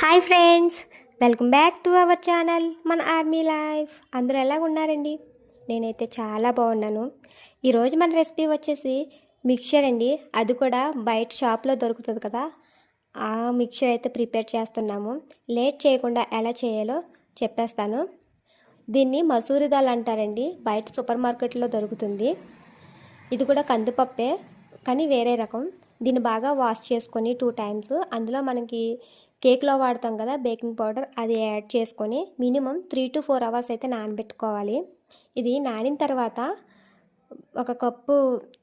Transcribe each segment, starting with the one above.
Hi friends, welcome back to our channel మన army life. అందరూ ఎలా ఉన్నారండి? నేనైతే చాలా బాగున్నాను. ఈరోజు మన రెసిపీ వచ్చేసి మిక్చర్ అండి. అది కూడా బయట షాప్లో దొరుకుతుంది కదా, ఆ మిక్చర్ అయితే ప్రిపేర్ చేస్తున్నాము. లేట్ చేయకుండా ఎలా చేయాలో చెప్పేస్తాను. దీన్ని మసూరి దాల్ అంటారండి. బయట సూపర్ మార్కెట్లో దొరుకుతుంది. ఇది కూడా కందిపప్పే, కానీ వేరే రకం. దీన్ని బాగా వాష్ చేసుకొని 2 times అందులో మనకి కేక్లో వాడతాం కదా బేకింగ్ పౌడర్, అది యాడ్ చేసుకొని మినిమం 3 to 4 hours అయితే నానబెట్టుకోవాలి. ఇది నానిన తర్వాత ఒక కప్పు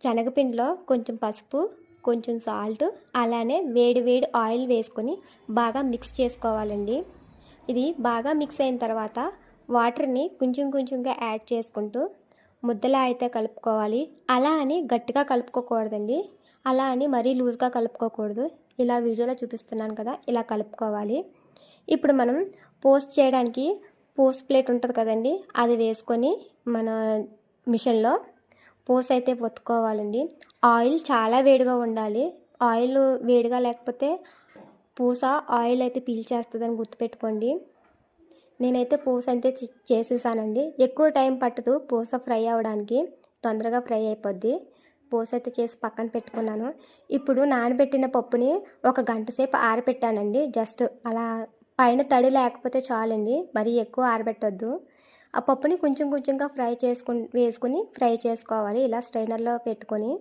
శనగపిండిలో కొంచెం పసుపు, కొంచెం సాల్ట్, అలానే వేడి వేడి ఆయిల్ వేసుకొని బాగా మిక్స్ చేసుకోవాలండి. ఇది బాగా మిక్స్ అయిన తర్వాత వాటర్ని కొంచెం కొంచెంగా యాడ్ చేసుకుంటూ ముద్దలా అయితే కలుపుకోవాలి. అలా అని గట్టిగా కలుపుకోకూడదండి, అలా అని మరీ లూజ్గా కలుపుకోకూడదు. ఇలా వీడియోలో చూపిస్తున్నాను కదా, ఇలా కలుపుకోవాలి. ఇప్పుడు మనం పోస్ట్ చేయడానికి పోస్ట్ ప్లేట్ ఉంటుంది కదండి, అది వేసుకొని మన మిషన్లో పోస్ట్ అయితే పొత్తుకోవాలండి. ఆయిల్ చాలా వేడిగా ఉండాలి. ఆయిల్ వేడిగా లేకపోతే పూస ఆయిల్ అయితే పీల్చేస్తుందని గుర్తుపెట్టుకోండి. నేనైతే పూస అయితే చేసేసానండి. ఎక్కువ టైం పట్టదు పూస ఫ్రై అవ్వడానికి, తొందరగా ఫ్రై అయిపోద్ది. పూస అయితే చేసి పక్కన పెట్టుకున్నాను. ఇప్పుడు నానబెట్టిన పప్పుని 1 గంట సేపు ఆరబెట్టానండి. జస్ట్ అలా పైన తడి లేకపోతే చాలండి, మరీ ఎక్కువ ఆరబెట్టొద్దు. ఆ పప్పుని కొంచెం కొంచెంగా వేసుకుని ఫ్రై చేసుకోవాలి, ఇలా స్ట్రైనర్లో పెట్టుకొని.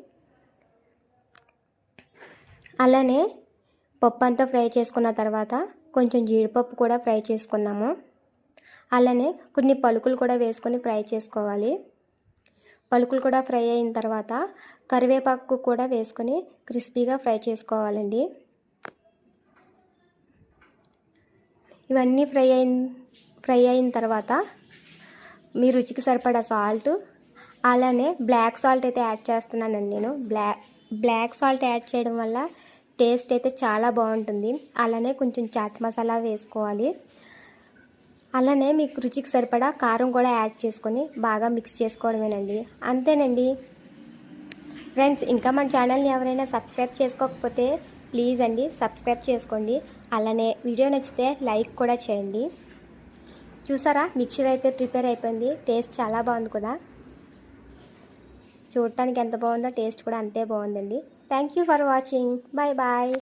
అలానే పప్పు అంతా ఫ్రై చేసుకున్న తర్వాత కొంచెం జీడిపప్పు కూడా ఫ్రై చేసుకున్నాము. అలానే కొన్ని పలుకులు కూడా వేసుకొని ఫ్రై చేసుకోవాలి. పలుకులు కూడా ఫ్రై అయిన తర్వాత కరివేపాకు కూడా వేసుకొని క్రిస్పీగా ఫ్రై చేసుకోవాలండి. ఇవన్నీ ఫ్రై అయిన తర్వాత మీ రుచికి సరిపడా సాల్ట్, అలానే బ్లాక్ సాల్ట్ అయితే యాడ్ చేస్తున్నానండి నేను. బ్లాక్ సాల్ట్ యాడ్ చేయడం వల్ల టేస్ట్ అయితే చాలా బాగుంటుంది. అలానే కొంచెం చాట్ మసాలా వేసుకోవాలి. అలానే మీకు రుచికి సరిపడా కారం కూడా యాడ్ చేసుకొని బాగా మిక్స్ చేసుకోవడమేనండి. అంతేనండి ఫ్రెండ్స్. ఇంకా మన ఛానల్ని ఎవరైనా సబ్స్క్రైబ్ చేసుకోకపోతే ప్లీజ్ అండి సబ్స్క్రైబ్ చేసుకోండి. అలానే వీడియో నచ్చితే లైక్ కూడా చేయండి. చూసారా, మిక్చర్ అయితే ప్రిపేర్ అయిపోయింది. టేస్ట్ చాలా బాగుంది కూడా. చూడటానికి ఎంత బాగుందో టేస్ట్ కూడా అంతే బాగుందండి. Thank you for watching. Bye bye.